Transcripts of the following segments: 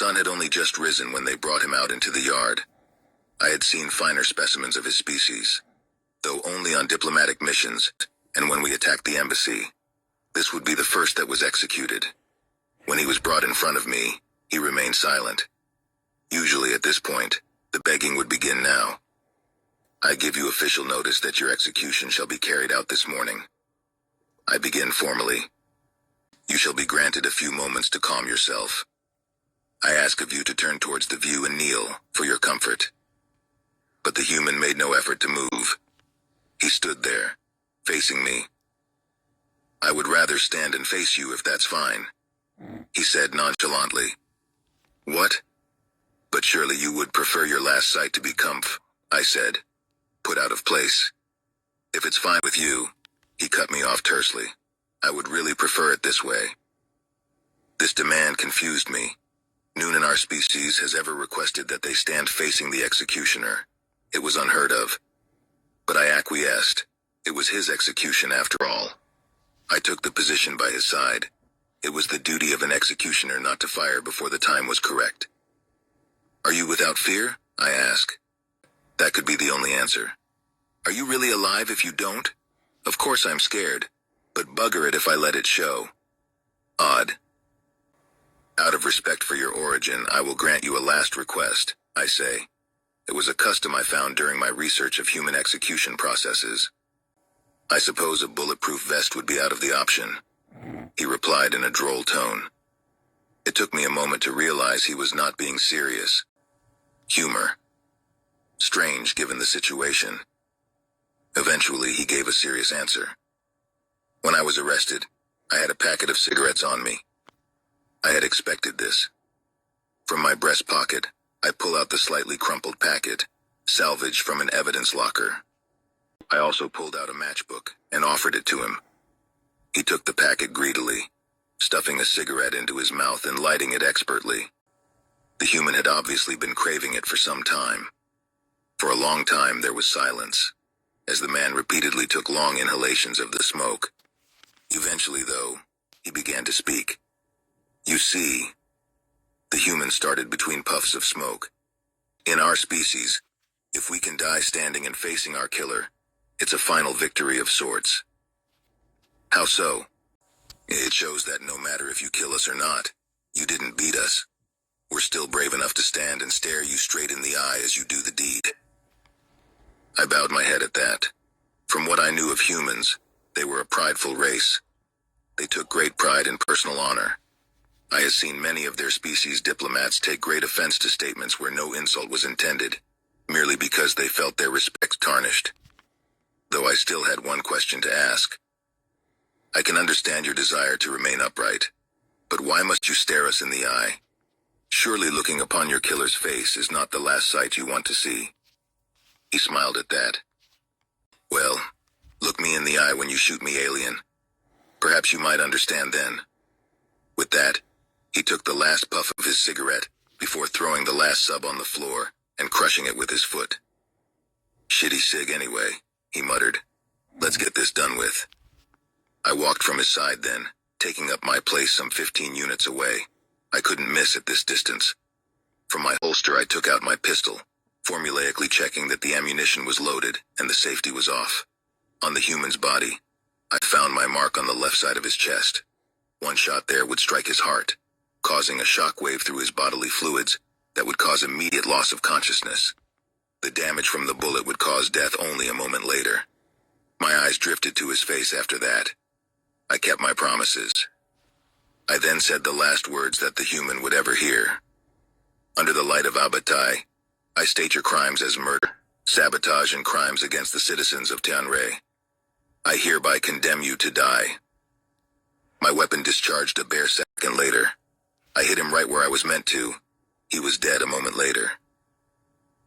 Sun had only just risen when they brought him out into the yard. I had seen finer specimens of his species, though only on diplomatic missions, and when we attacked the embassy. This would be the first that was executed. When he was brought in front of me, he remained silent. Usually at this point, the begging would begin now. I give you official notice that your execution shall be carried out this morning. I begin formally. You shall be granted a few moments to calm yourself. I ask of you to turn towards the view and kneel for your comfort. But the human made no effort to move. He stood there, facing me. I would rather stand and face you if that's fine, he said nonchalantly. What? But surely you would prefer your last sight to be comf, I said, put out of place. If it's fine with you, he cut me off tersely. I would really prefer it this way. This demand confused me. None in our species has ever requested that they stand facing the executioner. It was unheard of. But I acquiesced. It was his execution after all. I took the position by his side. It was the duty of an executioner not to fire before the time was correct. Are you without fear? I asked. That could be the only answer. Are you really alive if you don't? Of course I'm scared, but bugger it if I let it show. Odd. Out of respect for your origin, I will grant you a last request, I say. It was a custom I found during my research of human execution processes. I suppose a bulletproof vest would be out of the option, he replied in a droll tone. It took me a moment to realize he was not being serious. Humor. Strange given the situation. Eventually, he gave a serious answer. When I was arrested, I had a packet of cigarettes on me. I had expected this. From my breast pocket, I pull out the slightly crumpled packet, salvaged from an evidence locker. I also pulled out a matchbook and offered it to him. He took the packet greedily, stuffing a cigarette into his mouth and lighting it expertly. The human had obviously been craving it for some time. For a long time there was silence, as the man repeatedly took long inhalations of the smoke. Eventually, though, he began to speak. You see, the human started between puffs of smoke. In our species, if we can die standing and facing our killer, it's a final victory of sorts. How so? It shows that no matter if you kill us or not, you didn't beat us. We're still brave enough to stand and stare you straight in the eye as you do the deed. I bowed my head at that. From what I knew of humans, they were a prideful race. They took great pride in personal honor. I had seen many of their species' diplomats take great offense to statements where no insult was intended, merely because they felt their respect tarnished. Though I still had one question to ask. I can understand your desire to remain upright, but why must you stare us in the eye? Surely looking upon your killer's face is not the last sight you want to see. He smiled at that. Well, look me in the eye when you shoot me, alien. Perhaps you might understand then. With that, he took the last puff of his cigarette before throwing the last sub on the floor and crushing it with his foot. Shitty cig anyway, he muttered. Let's get this done with. I walked from his side then, taking up my place some 15 units away. I couldn't miss at this distance. From my holster I took out my pistol, formulaically checking that the ammunition was loaded and the safety was off. On the human's body, I found my mark on the left side of his chest. One shot there would strike his heart, causing a shock wave through his bodily fluids that would cause immediate loss of consciousness. The damage from the bullet would cause death only a moment later. My eyes drifted to his face after that. I kept my promises. I then said the last words that the human would ever hear. Under the light of Abatai, I state your crimes as murder, sabotage, and crimes against the citizens of Tianre. I hereby condemn you to die. My weapon discharged a bare second later. I hit him right where I was meant to. He was dead a moment later.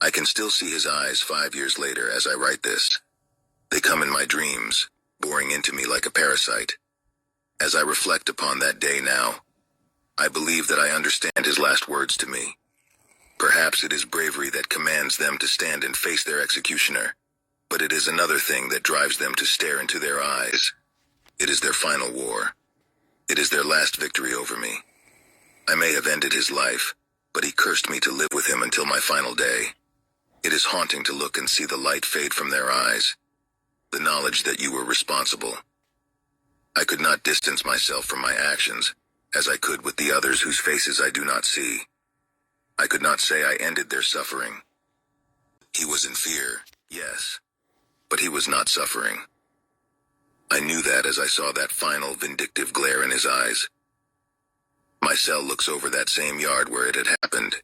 I can still see his eyes 5 years later as I write this. They come in my dreams, boring into me like a parasite. As I reflect upon that day now, I believe that I understand his last words to me. Perhaps it is bravery that commands them to stand and face their executioner, but it is another thing that drives them to stare into their eyes. It is their final war. It is their last victory over me. I may have ended his life, but he cursed me to live with him until my final day. It is haunting to look and see the light fade from their eyes, the knowledge that you were responsible. I could not distance myself from my actions, as I could with the others whose faces I do not see. I could not say I ended their suffering. He was in fear, yes, but he was not suffering. I knew that as I saw that final vindictive glare in his eyes. My cell looks over that same yard where it had happened.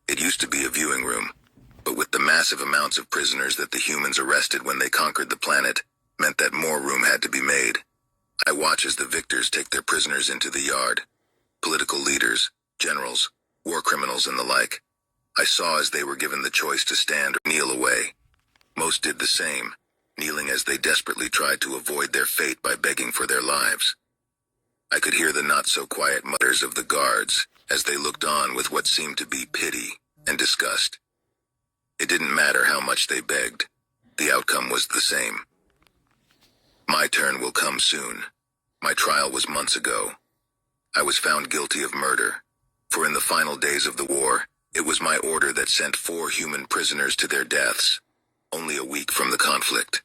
It used to be a viewing room, but with the massive amounts of prisoners that the humans arrested when they conquered the planet, meant that more room had to be made. I watch as the victors take their prisoners into the yard. Political leaders, generals, war criminals and the like. I saw as they were given the choice to stand or kneel away. Most did the same, kneeling as they desperately tried to avoid their fate by begging for their lives. I could hear the not-so-quiet mutters of the guards as they looked on with what seemed to be pity and disgust. It didn't matter how much they begged. The outcome was the same. My turn will come soon. My trial was months ago. I was found guilty of murder, for in the final days of the war, it was my order that sent 4 human prisoners to their deaths, only a week from the conflict.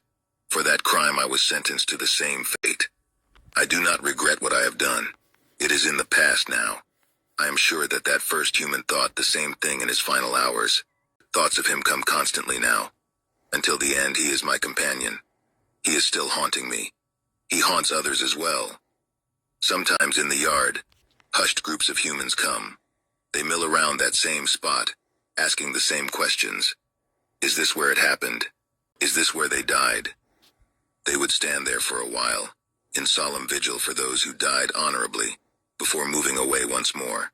For that crime I was sentenced to the same fate. I do not regret what I have done. It is in the past now. I am sure that that first human thought the same thing in his final hours. Thoughts of him come constantly now. Until the end he is my companion. He is still haunting me. He haunts others as well. Sometimes in the yard, hushed groups of humans come. They mill around that same spot, asking the same questions. Is this where it happened? Is this where they died? They would stand there for a while, in solemn vigil for those who died honorably, before moving away once more.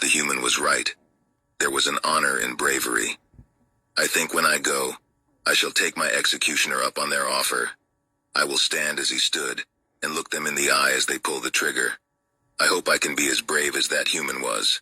The human was right. There was an honor in bravery. I think when I go, I shall take my executioner up on their offer. I will stand as he stood, and look them in the eye as they pull the trigger. I hope I can be as brave as that human was.